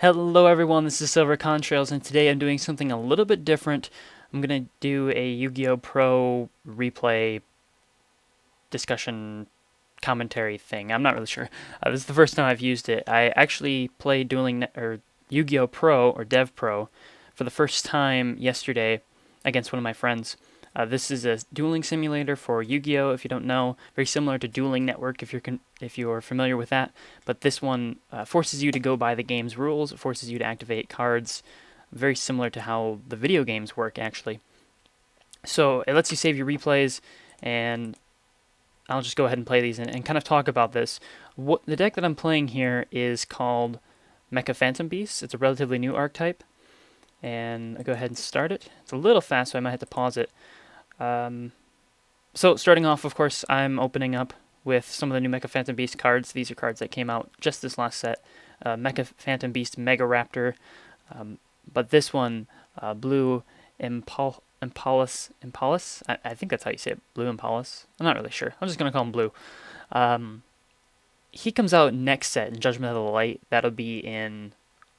Hello everyone, this is Silver Contrails, and today I'm doing something a little bit different. I'm going to do a Yu-Gi-Oh! Pro replay discussion commentary thing. I'm not really sure. This is the first time I've used it. I actually played Yu-Gi-Oh! Pro, or DevPro, for the first time yesterday against one of my friends. This is a dueling simulator for Yu-Gi-Oh! If you don't know, very similar to Dueling Network if you're familiar with that. But this one forces you to go by the game's rules. It forces you to activate cards, very similar to how the video games work actually. So it lets you save your replays, and I'll just go ahead and play these and kind of talk about this. The deck that I'm playing here is called Mecha Phantom Beast. It's a relatively new archetype, and I'll go ahead and start it. It's a little fast, so I might have to pause it. So starting off, of course, I'm opening up with some of the new Mecha Phantom Beast cards. These are cards that came out just this last set. Mecha Phantom Beast Mega Raptor, but this one, Blue Impulse. I think that's how you say it. Blue Impulse. I'm not really sure. I'm just gonna call him Blue. He comes out next set in Judgment of the Light. That'll be in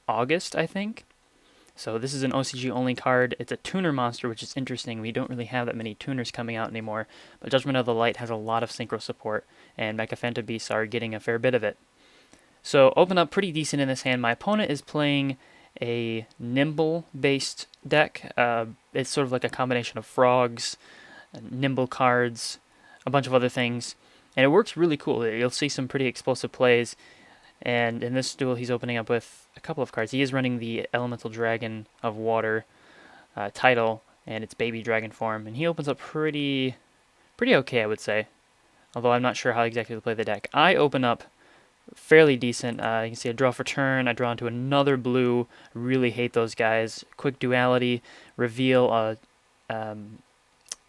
August, I think. So this is an OCG only card. It's a tuner monster, which is interesting. We don't really have that many tuners coming out anymore, but Judgment of the Light has a lot of synchro support, and Mecha Phantom Beasts are getting a fair bit of it. So open up pretty decent in this hand. My opponent is playing a Nimble-based deck. It's sort of like a combination of frogs, Nimble cards, a bunch of other things, and it works really cool. You'll see some pretty explosive plays. And in this duel, he's opening up with a couple of cards. He is running the Elemental Dragon of Water title, and it's Baby Dragon form. And he opens up pretty okay, I would say. Although I'm not sure how exactly to play the deck. I open up fairly decent. You can see I draw for turn. I draw into another blue. Really hate those guys. Quick duality. Reveal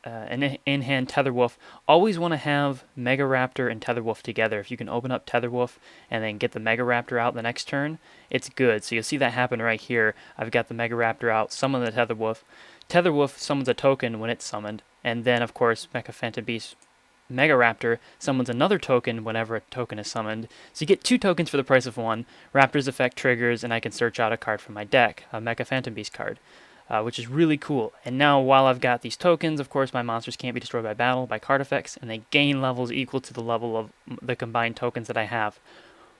an in-hand Tetherwolf. Always want to have Mega Raptor and Tetherwolf together. If you can open up Tetherwolf and then get the Mega Raptor out the next turn, it's good. So you'll see that happen right here. I've got the Mega Raptor out, summon the Tetherwolf. Tetherwolf summons a token when it's summoned, and then of course Mecha Phantom Beast Mega Raptor summons another token whenever a token is summoned. So you get 2 tokens for the price of 1. Raptor's effect triggers, and I can search out a card from my deck, a Mecha Phantom Beast card. Which is really cool. And now, while I've got these tokens, of course, my monsters can't be destroyed by battle, by card effects, and they gain levels equal to the level of the combined tokens that I have.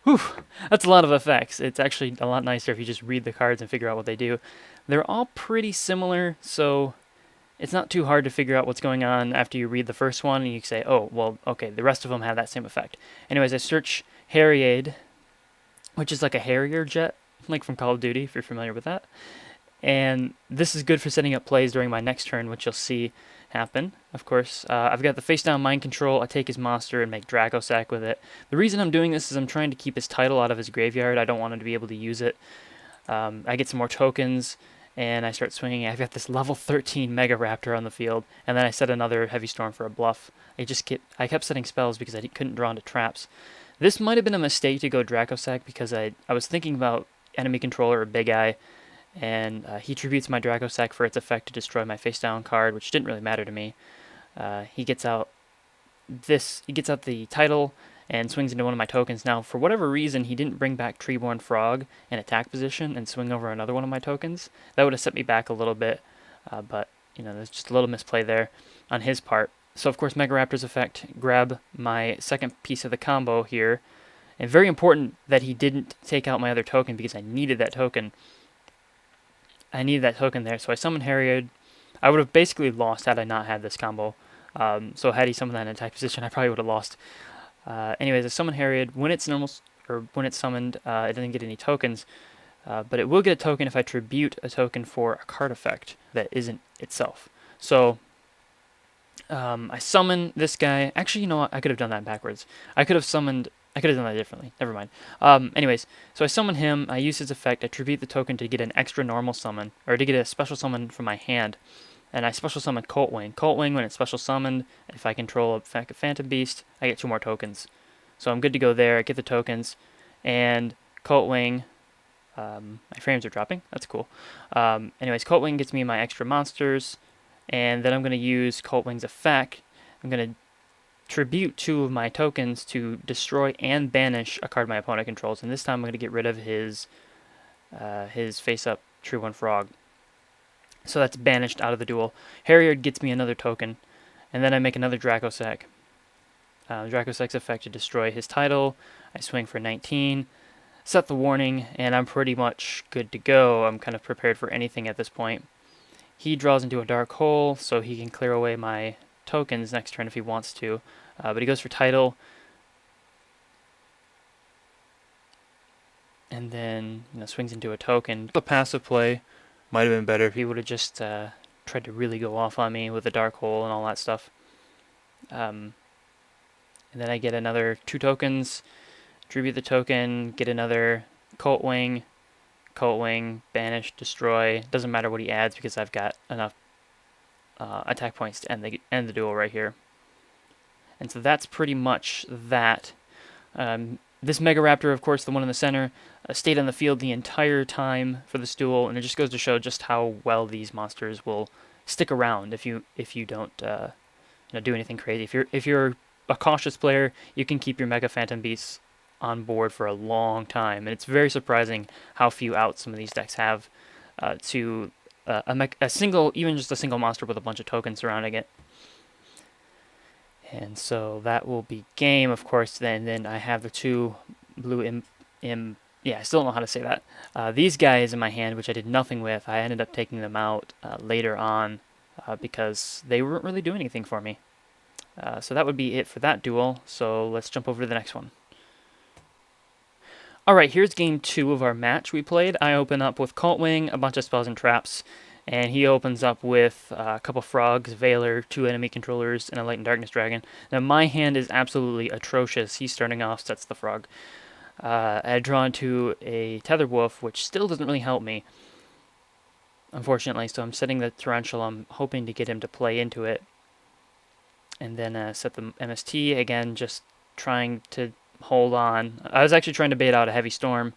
Whew, that's a lot of effects. It's actually a lot nicer if you just read the cards and figure out what they do. They're all pretty similar, so it's not too hard to figure out what's going on after you read the first one, and you say, oh, well, okay, the rest of them have that same effect. Anyways, I search Harrier, which is like a Harrier jet, like from Call of Duty, if you're familiar with that. And this is good for setting up plays during my next turn, which you'll see happen. Of course, I've got the face down mind control. I take his monster and make Dracosack with it. The reason I'm doing this is I'm trying to keep his title out of his graveyard. I don't want him to be able to use it. I get some more tokens, and I start swinging. I've got this level 13 Mega Raptor on the field, and then I set another Heavy Storm for a bluff. I kept setting spells because I couldn't draw into traps. This might have been a mistake to go Dracosack because I was thinking about enemy controller or Big Eye, and he tributes my Dracosack for its effect to destroy my face down card, which didn't really matter to me. He gets out the title and swings into one of my tokens. Now, for whatever reason, he didn't bring back Treeborn Frog in attack position and swing over another one of my tokens. That would have set me back a little bit, but there's just a little misplay there on his part. So, of course, Mega Raptor's effect, grab my second piece of the combo here. And very important that he didn't take out my other token because I needed that token. There, so I summoned Harrier. I would have basically lost had I not had this combo. So had he summoned that in attack position, I probably would have lost. Anyways, I summoned Harrier. When it's summoned, it doesn't get any tokens, but it will get a token if I tribute a token for a card effect that isn't itself. So I summon this guy. Actually, you know what? I could have done that backwards. I could have done that differently. Never mind. Anyways, so I summon him. I use his effect. I tribute the token to get an extra normal summon, or to get a special summon from my hand. And I special summon Coltwing. Coltwing, when it's special summoned, if I control a Phantom Beast, I get 2 more tokens. So I'm good to go there. I get the tokens. And Coltwing, my frames are dropping. That's cool. Anyways, Coltwing gets me my extra monsters. And then I'm going to use Coltwing's effect. I'm going to tribute 2 of my tokens to destroy and banish a card my opponent controls. And this time I'm going to get rid of his his face-up True One Frog. So that's banished out of the duel. Harrier gets me another token, and then I make another Dracossack. Dracosack's effect to destroy his title. I swing for 19, set the warning, and I'm pretty much good to go. I'm kind of prepared for anything at this point. He draws into a dark hole, so he can clear away my tokens next turn if he wants to. But he goes for title, and then swings into a token. The passive play might have been better if he would have just tried to really go off on me with the dark hole and all that stuff. And then I get another 2 tokens, tribute the token, get another Cult Wing, banish, destroy. Doesn't matter what he adds because I've got enough attack points to end the duel right here. And so that's pretty much that. This Mega Raptor, of course, the one in the center, stayed on the field the entire time for this duel, and it just goes to show just how well these monsters will stick around if you don't do anything crazy. If you're a cautious player, you can keep your Mecha Phantom Beasts on board for a long time, and it's very surprising how few outs some of these decks have to a single, even just a single monster with a bunch of tokens surrounding it. And so that will be game, of course. Then I have the 2 blue yeah, I still don't know how to say that. These guys in my hand, which I did nothing with, I ended up taking them out later on because they weren't really doing anything for me. So that would be it for that duel. So let's jump over to the next one. Alright, here's game 2 of our match we played. I open up with Cult Wing, a bunch of spells and traps, and he opens up with a couple frogs, Veiler, 2 enemy controllers, and a Light and Darkness Dragon. Now my hand is absolutely atrocious. He's starting off, sets the frog. I had drawn to a Tether Wolf, which still doesn't really help me, unfortunately, so I'm setting the Tarantula. I'm hoping to get him to play into it. And then set the MST, again, just trying to hold on. I was actually trying to bait out a Heavy Storm.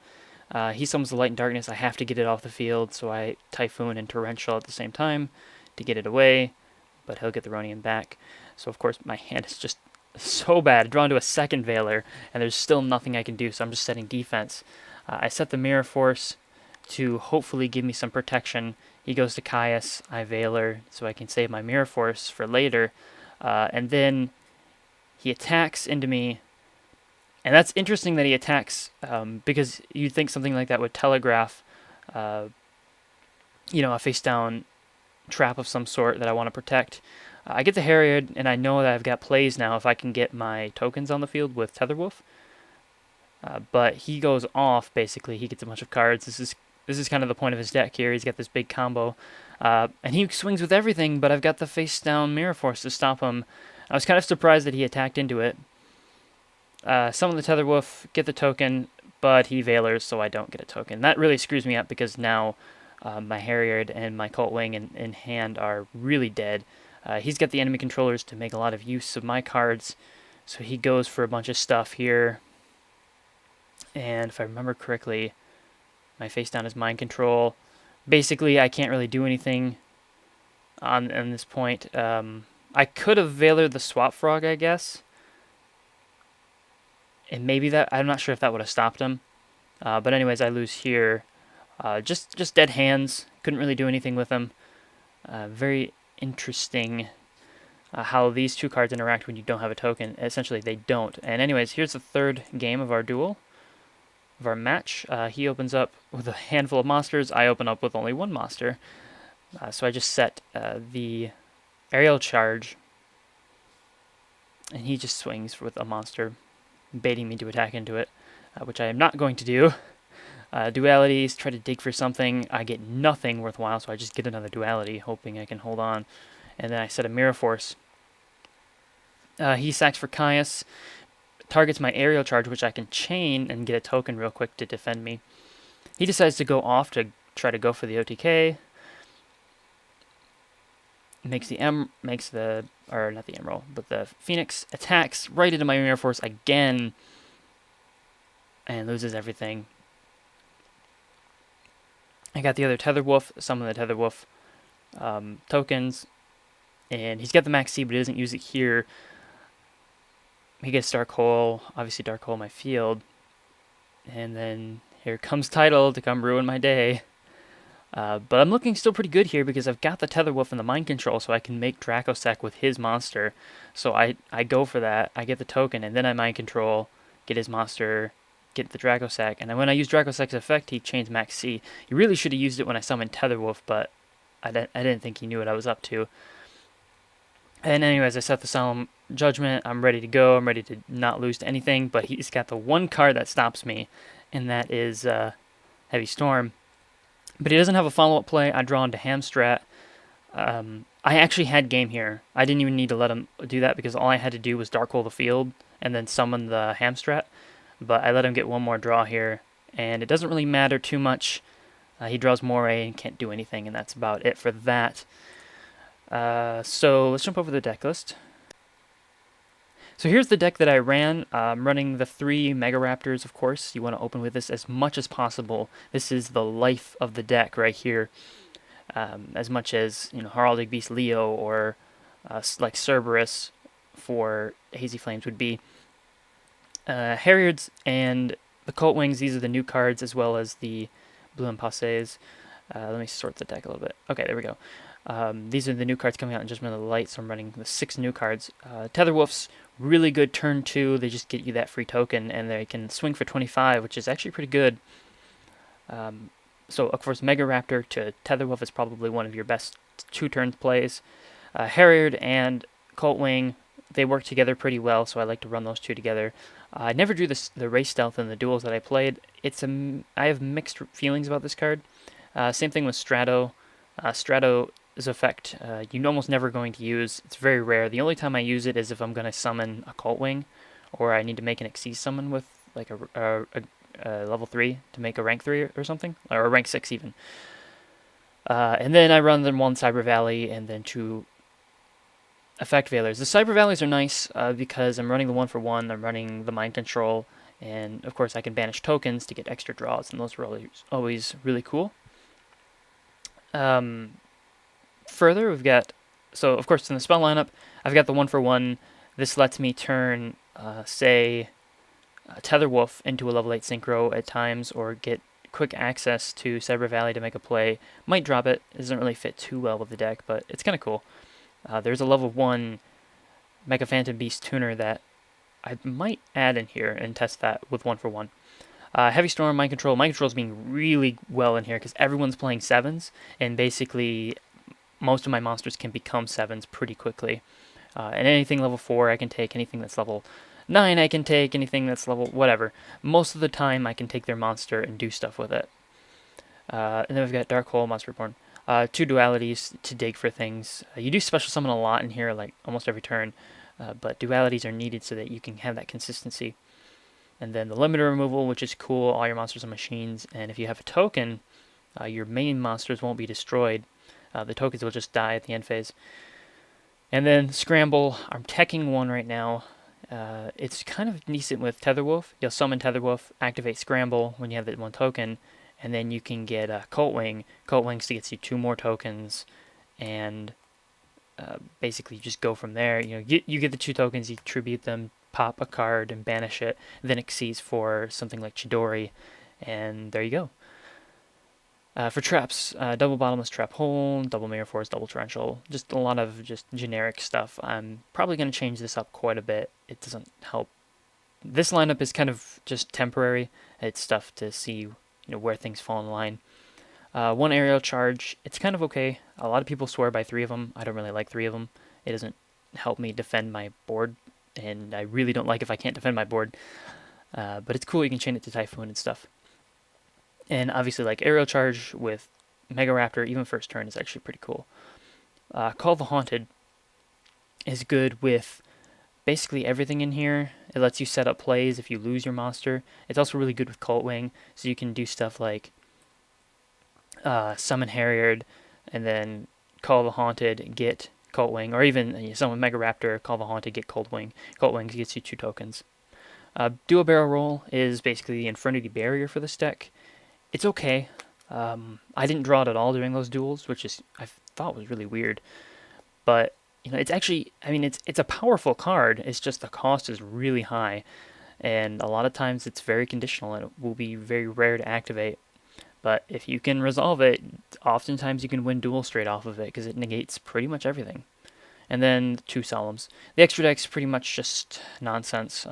He summons the Light and Darkness. I have to get it off the field, so I Typhoon and Torrential at the same time to get it away, but he'll get the Ronian back. So, of course, my hand is just so bad. Drawn to a second Veiler, and there's still nothing I can do, so I'm just setting defense. I set the Mirror Force to hopefully give me some protection. He goes to Caius, I Veiler, so I can save my Mirror Force for later. And then he attacks into me. And that's interesting that he attacks because you'd think something like that would telegraph, a face-down trap of some sort that I want to protect. I get the Harrier, and I know that I've got plays now if I can get my tokens on the field with Tetherwolf. But he goes off, basically. He gets a bunch of cards. This is kind of the point of his deck here. He's got this big combo. And he swings with everything, but I've got the face-down Mirror Force to stop him. I was kind of surprised that he attacked into it. Summon the Tetherwolf, get the token, but he Veilers, so I don't get a token. That really screws me up because now my Harrier and my Cult Wing in hand are really dead. He's got the enemy controllers to make a lot of use of my cards, so he goes for a bunch of stuff here. And if I remember correctly, my face down is Mind Control. Basically, I can't really do anything on this point. I could have Veilered the Swap Frog, I guess. And maybe that, I'm not sure if that would have stopped him. But anyways, I lose here. Just dead hands. Couldn't really do anything with them. Very interesting how these 2 cards interact when you don't have a token. Essentially, they don't. And anyways, here's the 3rd game of our duel, of our match. He opens up with a handful of monsters. I open up with only 1 monster. So I just set the Aerial Charge. And he just swings with a monster, baiting me to attack into it, which I am not going to do. Dualities, try to dig for something. I get nothing worthwhile, so I just get another duality, hoping I can hold on. And then I set a Mirror Force. He sacks for Caius, targets my Aerial Charge, which I can chain and get a token real quick to defend me. He decides to go off to try to go for the OTK. Makes the not the Emerald, but the Phoenix attacks right into my Mirror Force again and loses everything. I got the other Tetherwolf, some of the Tetherwolf tokens, and he's got the Max C, but he doesn't use it here. He gets Dark Hole, obviously Dark Hole in my field, and then Here comes Tidal to come ruin my day. But I'm looking still pretty good here because I've got the Tetherwolf and the Mind Control, so I can make Dracossack with his monster. So I go for that, I get the token, and then I Mind Control, get his monster, get the Dracossack. And then when I use Dracossack's effect, he chains Max C. He really should have used it when I summoned Tetherwolf, but I didn't think he knew what I was up to. And anyways, I set the Solemn Judgment. I'm ready to go. I'm ready to not lose to anything, but he's got the one card that stops me, and that is Heavy Storm. But he doesn't have a follow-up play. I draw into Hamstrat. I actually had game here. I didn't even need to let him do that because all I had to do was Dark Hole the field and then summon the Hamstrat. But I let him get one more draw here, and it doesn't really matter too much. He draws Moray and can't do anything, and that's about it for that. So let's jump over the deck list. So here's the deck that I ran. I'm running the 3 Mega Raptors, of course. You want to open with this as much as possible. This is the life of the deck right here. As much as, Heraldic Beast Leo or like Cerberus for Hazy Flames would be. Harriers and the Cult Wings, these are the new cards, as well as the Blue Impasses. Let me sort the deck a little bit. Okay, there we go. These are the new cards coming out in Judgment of the Light, so I'm running the 6 new cards. Tetherwolf's really good turn 2. They just get you that free token, and they can swing for 25, which is actually pretty good. So, of course, Mega Raptor to Tetherwolf is probably one of your best 2-turn plays. Harrier and Cult Wing, they work together pretty well, so I like to run those 2 together. I never drew the Race Stealth in the duels that I played. I have mixed feelings about this card. Same thing with Strato. Strato's effect, you're almost never going to use. It's very rare. The only time I use it is if I'm going to summon a Cult Wing, or I need to make an Xyz summon with like a level 3 to make a rank 3 or something, or a rank 6 even. And then I run them 1 Cyber Valley and then 2 Effect Veilers. The Cyber Valleys are nice because I'm running the 1-for-1, I'm running the Mind Control, and of course I can banish tokens to get extra draws, and those are always really cool. Further, we've got, so of course in the spell lineup, I've got the 1-for-1. This lets me turn, say, Tetherwolf into a level 8 Synchro at times, or get quick access to Cyber Valley to make a play. Might drop it. It doesn't really fit too well with the deck, but it's kind of cool. There's a level 1 Mecha Phantom Beast tuner that I might add in here and test that with 1-for-1. Heavy Storm, Mind Control. Mind Control is being really well in here because everyone's playing 7s, and basically most of my monsters can become 7s pretty quickly. And anything level 4 I can take, anything that's level 9 I can take, anything that's level whatever. Most of the time I can take their monster and do stuff with it. And then we've got Dark Hole, Monster Reborn. 2 dualities to dig for things. You do special summon a lot in here, like almost every turn, but dualities are needed so that you can have that consistency. And then the limiter removal, which is cool. All your monsters are machines, and if you have a token, your main monsters won't be destroyed. The tokens will just die at the end phase. And then Scramble. I'm teching 1 right now. It's kind of decent with Tetherwolf. You'll summon Tetherwolf, activate Scramble when you have that 1 token, and then you can get Cult Wing. Cult Wings gets you 2 more tokens, and basically just go from there. You get the 2 tokens, you tribute them, pop a card and banish it, then Xyz for something like Chidori, and there you go. For traps, double bottomless trap hole, double mirror force, double torrential, just a lot of just generic stuff. I'm probably going to change this up quite a bit. It doesn't help. This lineup is kind of just temporary. It's stuff to see where things fall in line. 1 aerial charge, it's kind of okay. A lot of people swear by 3 of them. I don't really like 3 of them. It doesn't help me defend my board, and I really don't like if I can't defend my board. But it's cool, you can chain it to Typhoon and stuff. And obviously, like, aerial charge with Mega Raptor, even first turn, is actually pretty cool. Call the Haunted is good with basically everything in here. It lets you set up plays if you lose your monster. It's also really good with Cult Wing, so you can do stuff like summon Harrier, and then Call the Haunted, get Cult Wing, or even summon Mega Raptor, Call the Haunted, get Cold Wing. Cult Wing gets you 2 tokens. Dual Barrel Roll is basically the Infernity Barrier for this deck. It's okay. I didn't draw it at all during those duels, which I thought was really weird. But it's actually, it's a powerful card. It's just the cost is really high. and a lot of times it's very conditional and it will be very rare to activate. But if you can resolve it, oftentimes you can win duel straight off of it because it negates pretty much everything. And then 2 Solemns. The extra deck's pretty much just nonsense.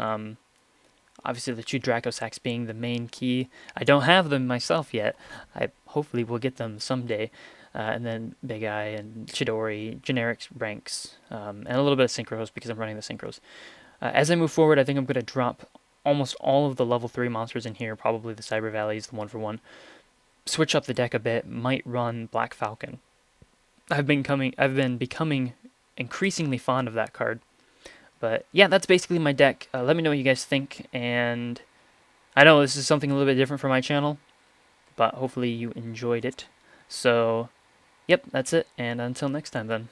Obviously the 2 Draco Sacks being the main key. I don't have them myself yet. I hopefully will get them someday. And then Big Eye and Chidori, generic ranks, and a little bit of synchros because I'm running the synchros. As I move forward, I think I'm going to drop almost all of the level 3 monsters in here, probably the Cyber Valleys, the 1-for-1. Switch up the deck a bit, might run Black Falcon. I've been becoming increasingly fond of that card. But yeah, that's basically my deck. Let me know what you guys think, and I know this is something a little bit different for my channel, but hopefully you enjoyed it. So, yep, that's it, and until next time then.